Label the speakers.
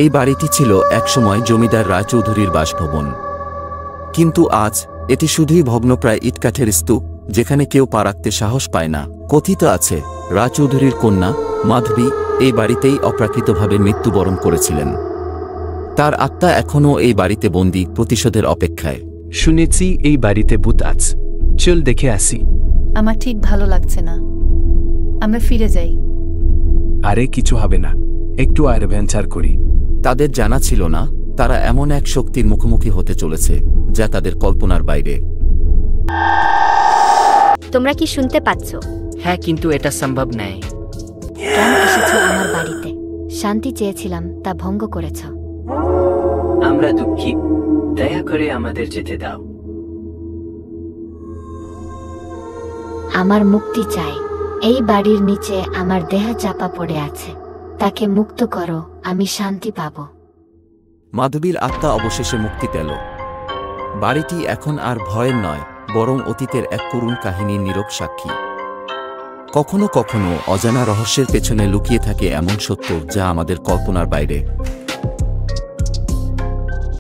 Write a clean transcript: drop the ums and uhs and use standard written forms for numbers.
Speaker 1: এই বাড়িটি ছিল একসময় জমিদার রায়চৌধুরীর বাসভবন, কিন্তু আজ এটি শুধুই ভগ্নপ্রায় ইটকাঠের স্তূপ, যেখানে কেউ পা রাখতে সাহস পায় না। কথিত আছে রায়চৌধুরীর কন্যা মাধবী এই বাড়িতেই অপ্রাকৃতভাবে মৃত্যুবরণ করেছিলেন। তার আত্মা এখনও এই বাড়িতে বন্দী, প্রতিশোধের অপেক্ষায়।
Speaker 2: শুনেছি এই বাড়িতে ভূত আছে, চল দেখে আসি।
Speaker 3: আমার ঠিক ভালো লাগছে না, আমরা ফিরে যাই।
Speaker 2: আরে কিছু হবে না, একটু অ্যাডভেঞ্চার করি।
Speaker 1: তাদের জানা ছিল না তারা এমন এক শক্তির মুখোমুখি হতে চলেছে যা তাদের কল্পনার বাইরে।
Speaker 4: তোমরা কি শুনতে পাচ্ছ?
Speaker 5: হ্যাঁ, কিন্তু এটা সম্ভব নয়।
Speaker 4: কেন এসেছো আমার বাড়িতে? শান্তি চেয়েছিলাম, তা ভঙ্গ করেছ।
Speaker 5: আমরা দুঃখিত, দয়া করে আমাদের যেতে দাও।
Speaker 4: আমার মুক্তি চাই। এই বাড়ির নিচে আমার দেহ চাপা পড়ে আছে, তাকে মুক্ত করো, আমি শান্তি পাব।
Speaker 1: মাধবীর আত্মা অবশেষে মুক্তি পেল। বাড়িটি এখন আর ভয়ের নয়, বরং অতীতের এক করুণ কাহিনীর নীরব সাক্ষী। কখনো কখনো অজানা রহস্যের পেছনে লুকিয়ে থাকে এমন সত্য যা আমাদের কল্পনার বাইরে।